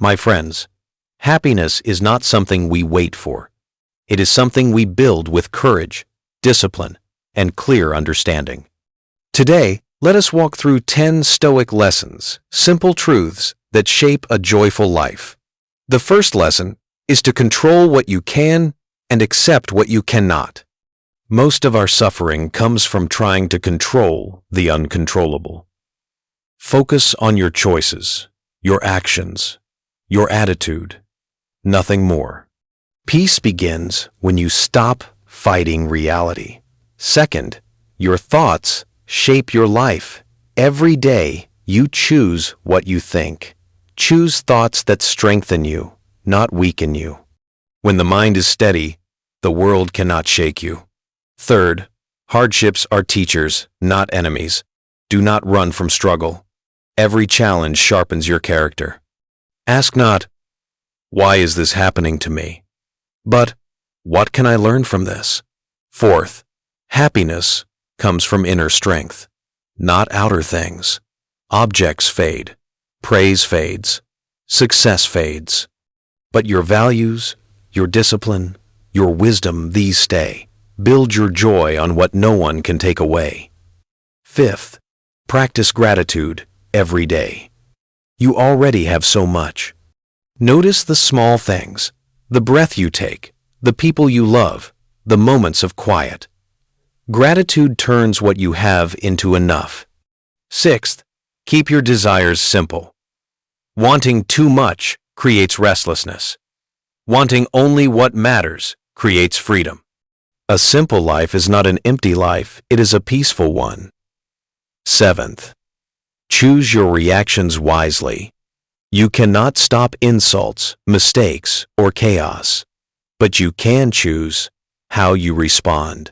My friends, happiness is not something we wait for. It is something we build with courage, discipline, and clear understanding. Today, let us walk through 10 Stoic lessons, simple truths that shape a joyful life. The first lesson is to control what you can and accept what you cannot. Most of our suffering comes from trying to control the uncontrollable. Focus on your choices, your actions, your attitude, nothing more. Peace begins when you stop fighting reality. Second, your thoughts shape your life. Every day, you choose what you think. Choose thoughts that strengthen you, not weaken you. When the mind is steady, the world cannot shake you. Third, hardships are teachers, not enemies. Do not run from struggle. Every challenge sharpens your character. Ask not, "Why is this happening to me?" but, "What can I learn from this?" Fourth, happiness comes from inner strength, not outer things. Objects fade, praise fades, success fades. But your values, your discipline, your wisdom, these stay. Build your joy on what no one can take away. Fifth, practice gratitude every day. You already have so much. Notice the small things, the breath you take, the people you love, the moments of quiet. Gratitude turns what you have into enough. Sixth, keep your desires simple. Wanting too much creates restlessness. Wanting only what matters creates freedom. A simple life is not an empty life, it is a peaceful one. Seventh, choose your reactions wisely. You cannot stop insults, mistakes, or chaos, but you can choose how you respond.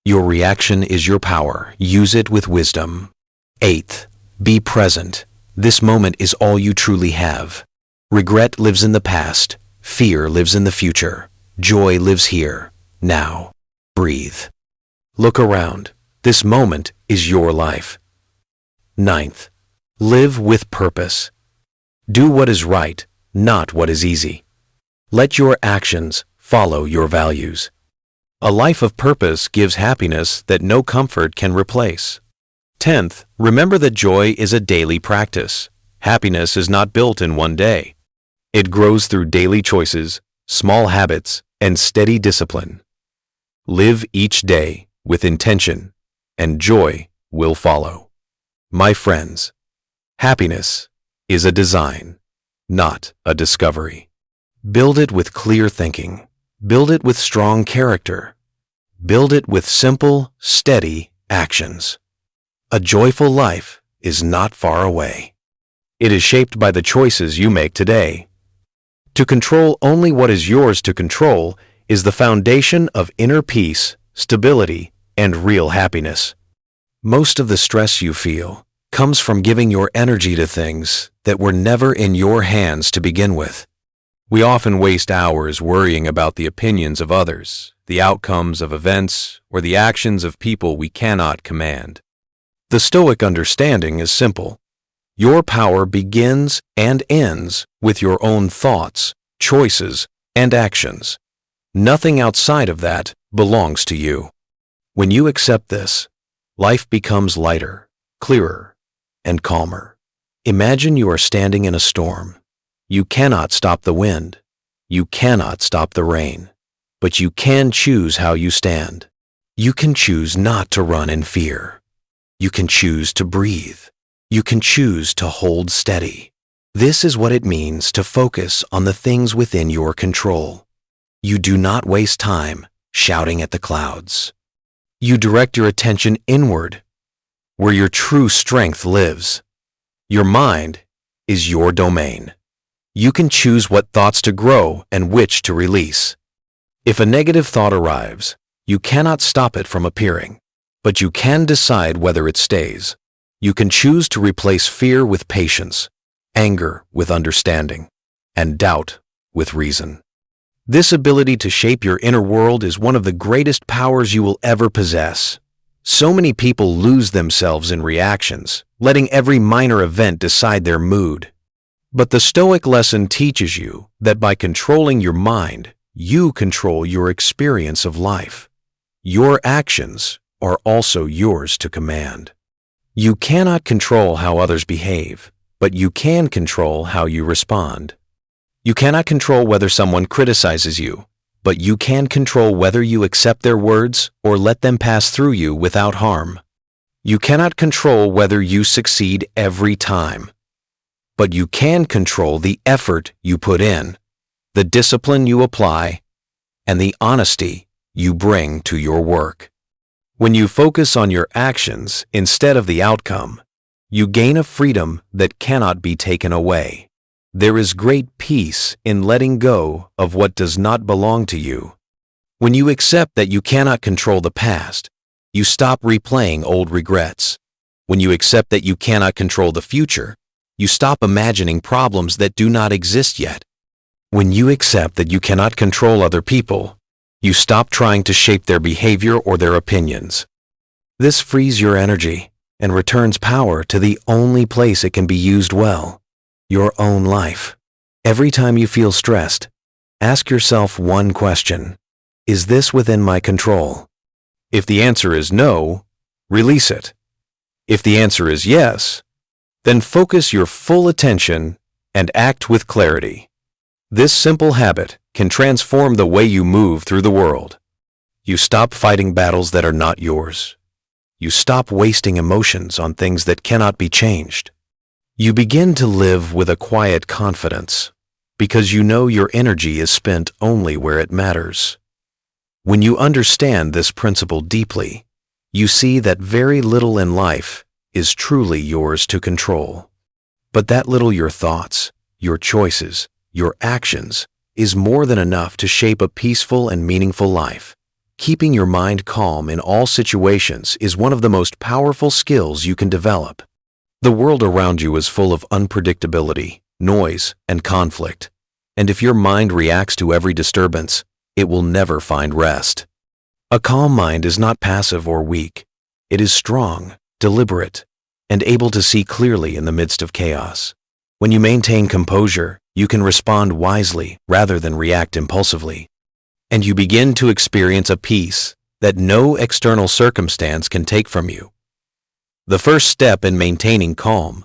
Your reaction is your power. Use it with wisdom. Eighth, be present. This moment is all you truly have. Regret lives in the past. Fear lives in the future. Joy lives here, now. Breathe. Look around. This moment is your life. Ninth, live with purpose. Do what is right, not what is easy. Let your actions follow your values. A life of purpose gives happiness that no comfort can replace. 10th, remember that joy is a daily practice. Happiness is not built in one day. It grows through daily choices, small habits, and steady discipline. Live each day with intention, and joy will follow. My friends, happiness is a design, not a discovery. Build it with clear thinking. Build it with strong character. Build it with simple, steady actions. A joyful life is not far away. It is shaped by the choices you make today. To control only what is yours to control is the foundation of inner peace, stability, and real happiness. Most of the stress you feel comes from giving your energy to things that were never in your hands to begin with. We often waste hours worrying about the opinions of others, the outcomes of events, or the actions of people we cannot command. The Stoic understanding is simple. Your power begins and ends with your own thoughts, choices, and actions. Nothing outside of that belongs to you. When you accept this, life becomes lighter, clearer, and calmer. Imagine you are standing in a storm. You cannot stop the wind. You cannot stop the rain. But you can choose how you stand. You can choose not to run in fear. You can choose to breathe. You can choose to hold steady. This is what it means to focus on the things within your control. You do not waste time shouting at the clouds. You direct your attention inward, where your true strength lives. Your mind is your domain. You can choose what thoughts to grow and which to release. If a negative thought arrives, you cannot stop it from appearing, but you can decide whether it stays. You can choose to replace fear with patience, anger with understanding, and doubt with reason. This ability to shape your inner world is one of the greatest powers you will ever possess. So many people lose themselves in reactions, letting every minor event decide their mood. But the Stoic lesson teaches you that by controlling your mind, you control your experience of life. Your actions are also yours to command. You cannot control how others behave, but you can control how you respond. You cannot control whether someone criticizes you, but you can control whether you accept their words or let them pass through you without harm. You cannot control whether you succeed every time, but you can control the effort you put in, the discipline you apply, and the honesty you bring to your work. When you focus on your actions instead of the outcome, you gain a freedom that cannot be taken away. There is great peace in letting go of what does not belong to you. When you accept that you cannot control the past, you stop replaying old regrets. When you accept that you cannot control the future, you stop imagining problems that do not exist yet. When you accept that you cannot control other people, you stop trying to shape their behavior or their opinions. This frees your energy and returns power to the only place it can be used well, your own life. Every time you feel stressed, ask yourself one question: is this within my control? If the answer is no, release it. If the answer is yes, then focus your full attention and act with clarity. This simple habit can transform the way you move through the world. You stop fighting battles that are not yours. You stop wasting emotions on things that cannot be changed. You begin to live with a quiet confidence because you know your energy is spent only where it matters. When you understand this principle deeply, you see that very little in life is truly yours to control. But that little, your thoughts, your choices, your actions, is more than enough to shape a peaceful and meaningful life. Keeping your mind calm in all situations is one of the most powerful skills you can develop. The world around you is full of unpredictability, noise, and conflict, and if your mind reacts to every disturbance, it will never find rest. A calm mind is not passive or weak. It is strong, deliberate, and able to see clearly in the midst of chaos. When you maintain composure, you can respond wisely rather than react impulsively, and you begin to experience a peace that no external circumstance can take from you. The first step in maintaining calm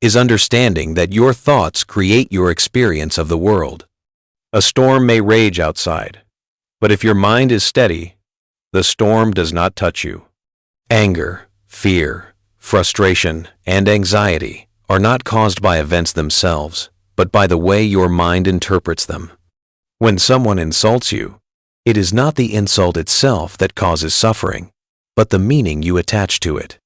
is understanding that your thoughts create your experience of the world. A storm may rage outside, but if your mind is steady, the storm does not touch you. Anger, fear, frustration, and anxiety are not caused by events themselves, but by the way your mind interprets them. When someone insults you, it is not the insult itself that causes suffering, but the meaning you attach to it.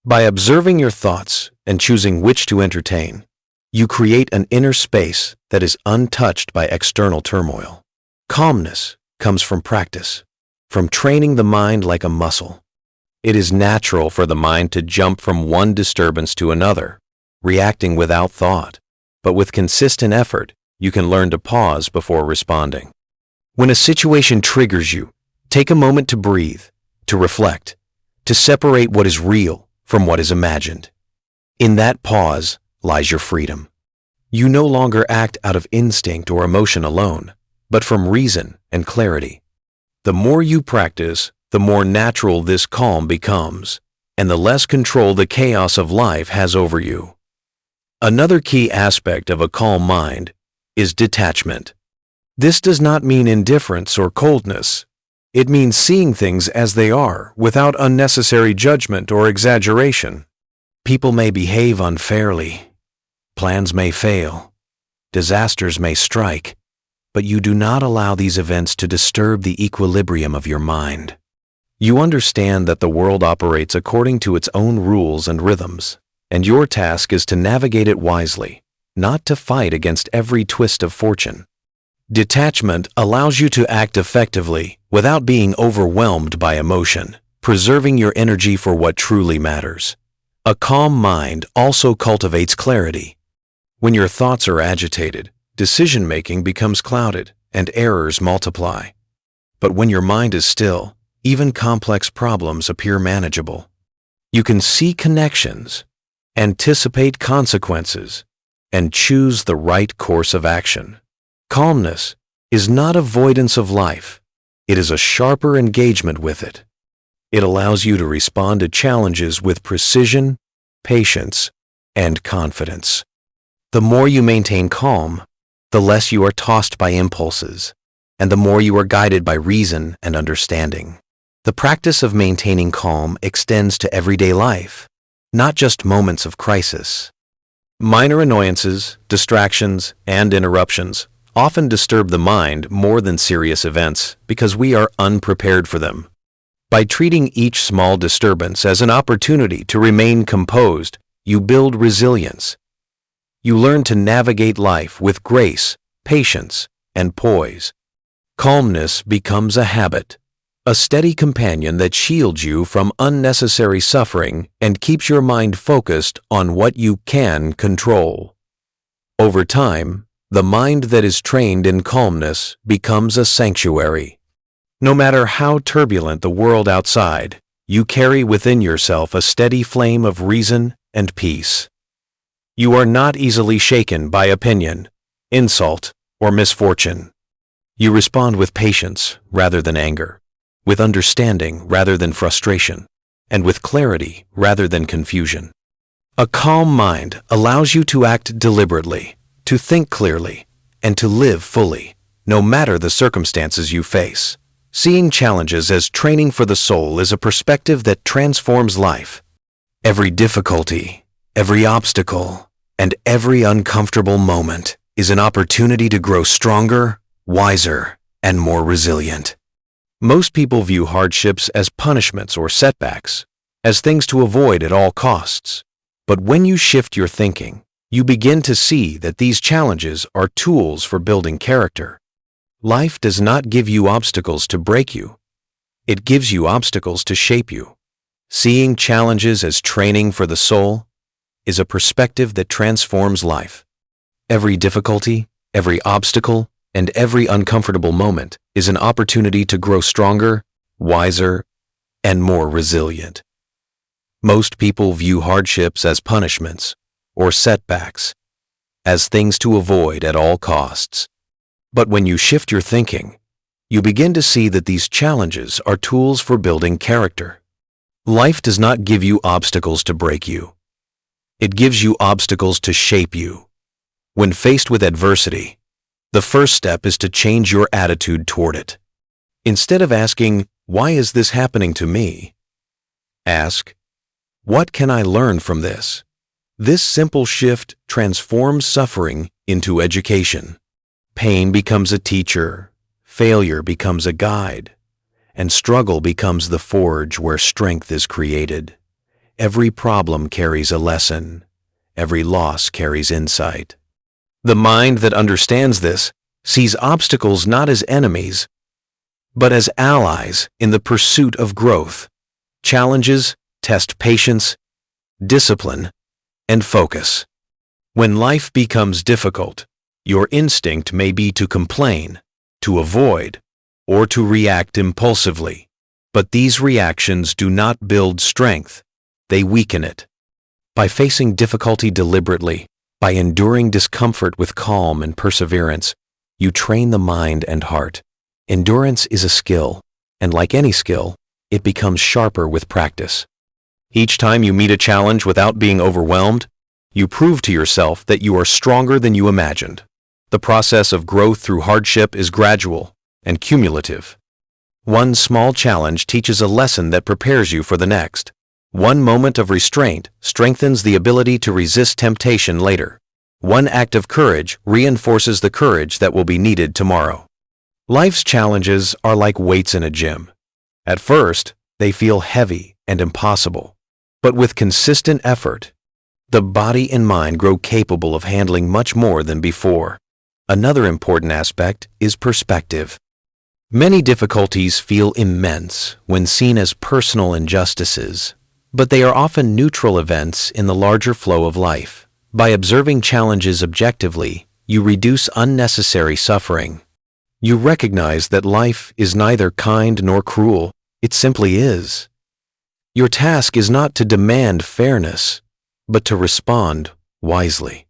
By observing your thoughts and choosing which to entertain, you create an inner space that is untouched by external turmoil. Calmness comes from practice, from training the mind like a muscle. It is natural for the mind to jump from one disturbance to another, reacting without thought. But with consistent effort, you can learn to pause before responding. When a situation triggers you, take a moment to breathe, to reflect, to separate what is real from what is imagined. In that pause lies your freedom. You no longer act out of instinct or emotion alone, but from reason and clarity. The more you practice, the more natural this calm becomes, and the less control the chaos of life has over you. Another key aspect of a calm mind is detachment. This does not mean indifference or coldness. It means seeing things as they are without unnecessary judgment or exaggeration. People may behave unfairly. Plans may fail. Disasters may strike. But you do not allow these events to disturb the equilibrium of your mind. You understand that the world operates according to its own rules and rhythms, and your task is to navigate it wisely, not to fight against every twist of fortune. Detachment allows you to act effectively without being overwhelmed by emotion, preserving your energy for what truly matters. A calm mind also cultivates clarity. When your thoughts are agitated, decision-making becomes clouded and errors multiply. But when your mind is still, even complex problems appear manageable. You can see connections, anticipate consequences, and choose the right course of action. Calmness is not avoidance of life. It is a sharper engagement with it. It allows you to respond to challenges with precision, patience, and confidence. The more you maintain calm, the less you are tossed by impulses, and the more you are guided by reason and understanding. The practice of maintaining calm extends to everyday life, not just moments of crisis. Minor annoyances, distractions, and interruptions often disturb the mind more than serious events because we are unprepared for them. By treating each small disturbance as an opportunity to remain composed, you build resilience. You learn to navigate life with grace, patience, and poise. Calmness becomes a habit, a steady companion that shields you from unnecessary suffering and keeps your mind focused on what you can control. Over time, the mind that is trained in calmness becomes a sanctuary. No matter how turbulent the world outside, you carry within yourself a steady flame of reason and peace. You are not easily shaken by opinion, insult, or misfortune. You respond with patience rather than anger, with understanding rather than frustration, and with clarity rather than confusion. A calm mind allows you to act deliberately, to think clearly, and to live fully, no matter the circumstances you face. Seeing challenges as training for the soul is a perspective that transforms life. Every difficulty, every obstacle, and every uncomfortable moment is an opportunity to grow stronger, wiser, and more resilient. Most people view hardships as punishments or setbacks, as things to avoid at all costs. But when you shift your thinking, you begin to see that these challenges are tools for building character. Life does not give you obstacles to break you. It gives you obstacles to shape you. Seeing challenges as training for the soul is a perspective that transforms life. Every difficulty, every obstacle, and every uncomfortable moment is an opportunity to grow stronger, wiser, and more resilient. Most people view hardships as punishments or setbacks, as things to avoid at all costs. But when you shift your thinking, you begin to see that these challenges are tools for building character. Life does not give you obstacles to break you. It gives you obstacles to shape you. When faced with adversity, the first step is to change your attitude toward it. Instead of asking, "Why is this happening to me?" ask, "What can I learn from this?" This simple shift transforms suffering into education. Pain becomes a teacher, failure becomes a guide, and struggle becomes the forge where strength is created. Every problem carries a lesson. Every loss carries insight. The mind that understands this sees obstacles not as enemies, but as allies in the pursuit of growth. Challenges test patience, discipline, and focus. When life becomes difficult, your instinct may be to complain, to avoid, or to react impulsively. But these reactions do not build strength, they weaken it. By facing difficulty deliberately, by enduring discomfort with calm and perseverance, you train the mind and heart. Endurance is a skill, and like any skill, it becomes sharper with practice. Each time you meet a challenge without being overwhelmed, you prove to yourself that you are stronger than you imagined. The process of growth through hardship is gradual and cumulative. One small challenge teaches a lesson that prepares you for the next. One moment of restraint strengthens the ability to resist temptation later. One act of courage reinforces the courage that will be needed tomorrow. Life's challenges are like weights in a gym. At first, they feel heavy and impossible. But with consistent effort, the body and mind grow capable of handling much more than before. Another important aspect is perspective. Many difficulties feel immense when seen as personal injustices, but they are often neutral events in the larger flow of life. By observing challenges objectively, you reduce unnecessary suffering. You recognize that life is neither kind nor cruel, it simply is. Your task is not to demand fairness, but to respond wisely.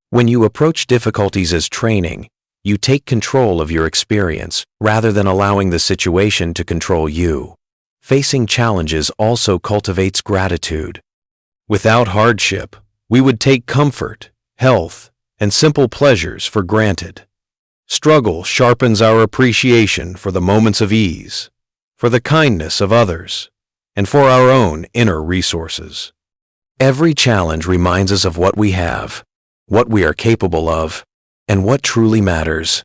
When you approach difficulties as training, you take control of your experience rather than allowing the situation to control you. Facing challenges also cultivates gratitude. Without hardship, we would take comfort, health, and simple pleasures for granted. Struggle sharpens our appreciation for the moments of ease, for the kindness of others, and for our own inner resources. Every challenge reminds us of what we have, what we are capable of, and what truly matters.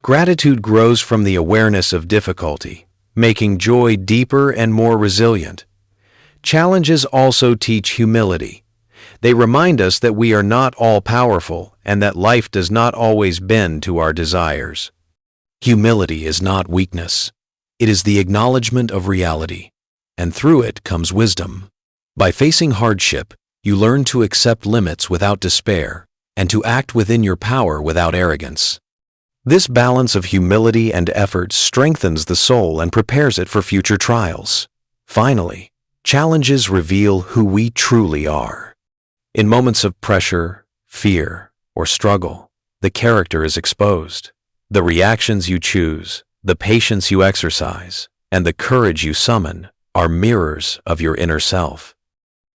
Gratitude grows from the awareness of difficulty, making joy deeper and more resilient. Challenges also teach humility. They remind us that we are not all-powerful and that life does not always bend to our desires. Humility is not weakness. It is the acknowledgement of reality, and through it comes wisdom. By facing hardship, you learn to accept limits without despair and to act within your power without arrogance. This balance of humility and effort strengthens the soul and prepares it for future trials. Finally, challenges reveal who we truly are. In moments of pressure, fear, or struggle, the character is exposed. The reactions you choose, the patience you exercise, and the courage you summon are mirrors of your inner self.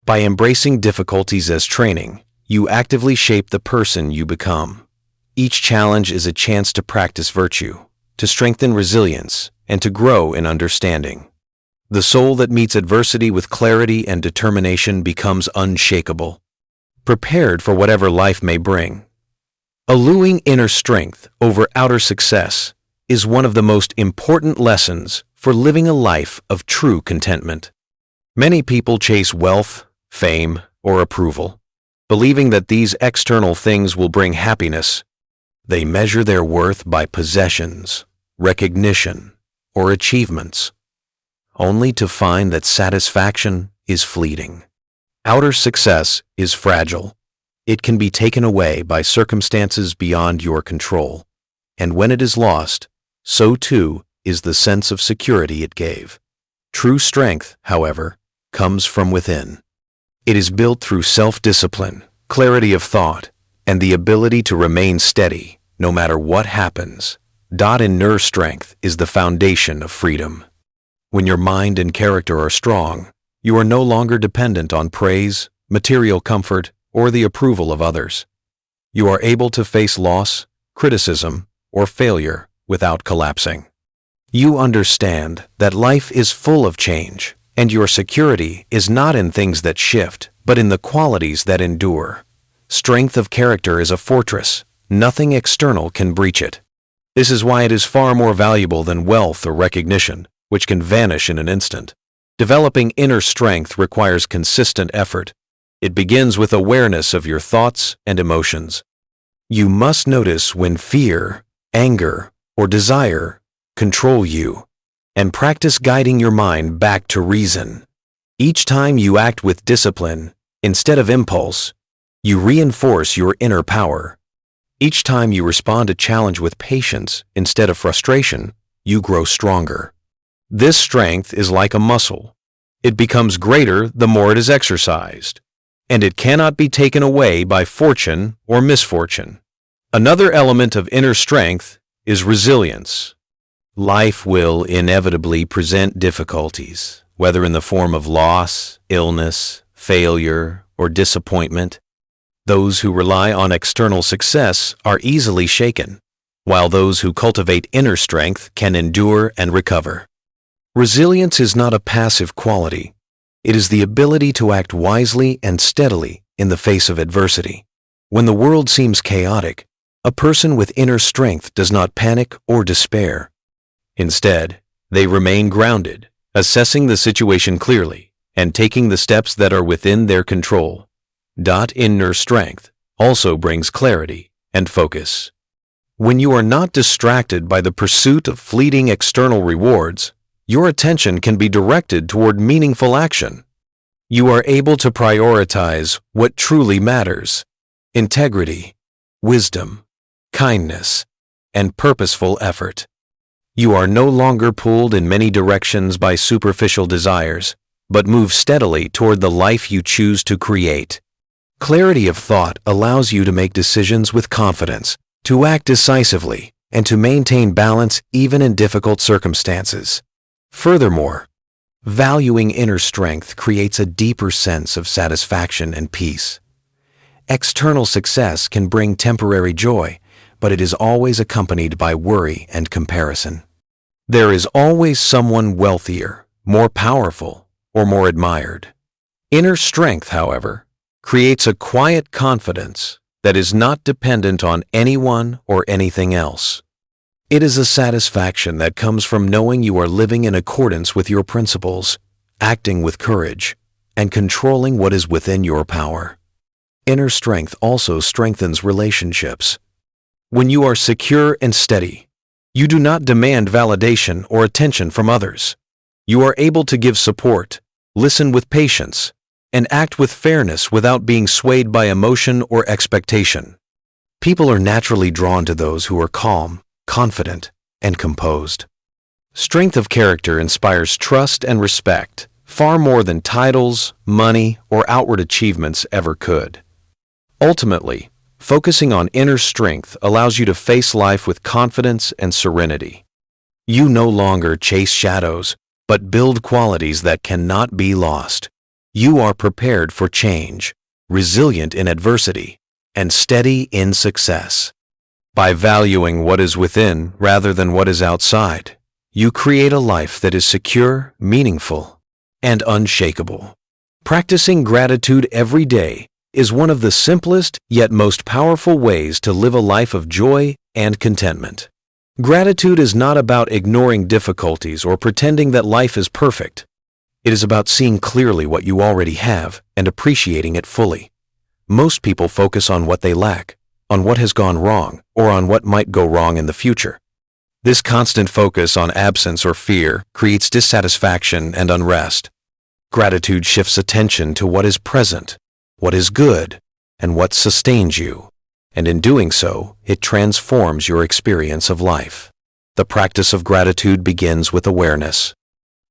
By embracing difficulties as training, you actively shape the person you become. Each challenge is a chance to practice virtue, to strengthen resilience, and to grow in understanding. The soul that meets adversity with clarity and determination becomes unshakable, prepared for whatever life may bring. Alluring inner strength over outer success is one of the most important lessons for living a life of true contentment. Many people chase wealth, fame, or approval, believing that these external things will bring happiness. They measure their worth by possessions, recognition, or achievements, only to find that satisfaction is fleeting. Outer success is fragile. It can be taken away by circumstances beyond your control, and when it is lost, so too is the sense of security it gave. True strength, however, comes from within. It is built through self-discipline, clarity of thought, and the ability to remain steady no matter what happens. Inner strength is the foundation of freedom. When your mind and character are strong, you are no longer dependent on praise, material comfort, or the approval of others. You are able to face loss, criticism, or failure without collapsing. You understand that life is full of change, and your security is not in things that shift, but in the qualities that endure. Strength of character is a fortress. Nothing external can breach it. This is why it is far more valuable than wealth or recognition, which can vanish in an instant. Developing inner strength requires consistent effort. It begins with awareness of your thoughts and emotions. You must notice when fear, anger, or desire control you, and practice guiding your mind back to reason. Each time you act with discipline, instead of impulse, you reinforce your inner power. Each time you respond to challenge with patience instead of frustration, you grow stronger. This strength is like a muscle. It becomes greater the more it is exercised, and it cannot be taken away by fortune or misfortune. Another element of inner strength is resilience. Life will inevitably present difficulties, whether in the form of loss, illness, failure, or disappointment. Those who rely on external success are easily shaken, while those who cultivate inner strength can endure and recover. Resilience is not a passive quality. It is the ability to act wisely and steadily in the face of adversity. When the world seems chaotic, a person with inner strength does not panic or despair. Instead, they remain grounded, assessing the situation clearly and taking the steps that are within their control. Inner strength also brings clarity and focus. When you are not distracted by the pursuit of fleeting external rewards, your attention can be directed toward meaningful action. You are able to prioritize what truly matters: integrity, wisdom, kindness, and purposeful effort. You are no longer pulled in many directions by superficial desires, but move steadily toward the life you choose to create. Clarity of thought allows you to make decisions with confidence, to act decisively, and to maintain balance even in difficult circumstances. Furthermore, valuing inner strength creates a deeper sense of satisfaction and peace. External success can bring temporary joy, but it is always accompanied by worry and comparison. There is always someone wealthier, more powerful, or more admired. Inner strength, however, creates a quiet confidence that is not dependent on anyone or anything else. It is a satisfaction that comes from knowing you are living in accordance with your principles, acting with courage, and controlling what is within your power. Inner strength also strengthens relationships. When you are secure and steady, you do not demand validation or attention from others. You are able to give support, listen with patience, and act with fairness without being swayed by emotion or expectation. People are naturally drawn to those who are calm, confident, and composed. Strength of character inspires trust and respect, far more than titles, money, or outward achievements ever could. Ultimately, focusing on inner strength allows you to face life with confidence and serenity. You no longer chase shadows, but build qualities that cannot be lost. You are prepared for change, resilient in adversity, and steady in success. By valuing what is within rather than what is outside, you create a life that is secure, meaningful, and unshakable. Practicing gratitude every day is one of the simplest yet most powerful ways to live a life of joy and contentment. Gratitude is not about ignoring difficulties or pretending that life is perfect. It is about seeing clearly what you already have and appreciating it fully. Most people focus on what they lack, on what has gone wrong, or on what might go wrong in the future. This constant focus on absence or fear creates dissatisfaction and unrest. Gratitude shifts attention to what is present, what is good, and what sustains you, and in doing so, it transforms your experience of life. The practice of gratitude begins with awareness.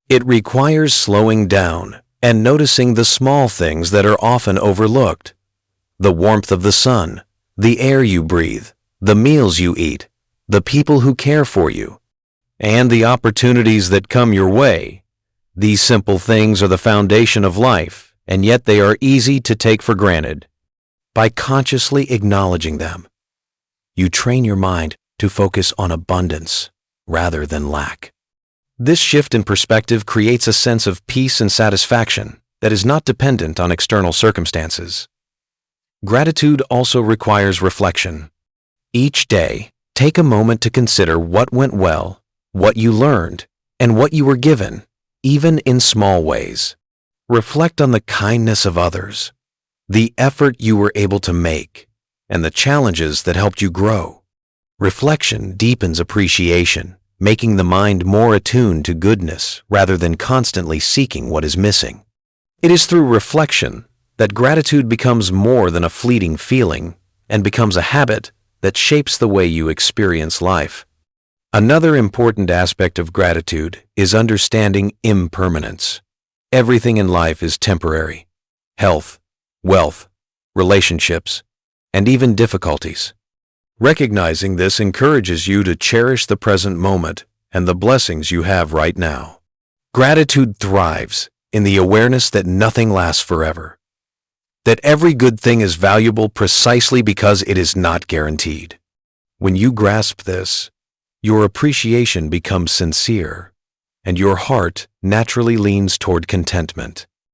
It requires slowing down and noticing the small things that are often overlooked. The warmth of the sun, the air you breathe, the meals you eat, the people who care for you, and the opportunities that come your way. These simple things are the foundation of life, and yet they are easy to take for granted. By consciously acknowledging them, you train your mind to focus on abundance rather than lack. This shift in perspective creates a sense of peace and satisfaction that is not dependent on external circumstances. Gratitude also requires reflection. Each day, take a moment to consider what went well, what you learned, and what you were given, even in small ways. Reflect on the kindness of others, the effort you were able to make, and the challenges that helped you grow. Reflection deepens appreciation, making the mind more attuned to goodness rather than constantly seeking what is missing. It is through reflection that gratitude becomes more than a fleeting feeling and becomes a habit that shapes the way you experience life. Another important aspect of gratitude is understanding impermanence. Everything in life is temporary. Health, wealth, relationships, and even difficulties. Recognizing this encourages you to cherish the present moment and the blessings you have right now. Gratitude thrives in the awareness that nothing lasts forever, that every good thing is valuable precisely because it is not guaranteed. When you grasp this, your appreciation becomes sincere, and your heart naturally leans toward contentment.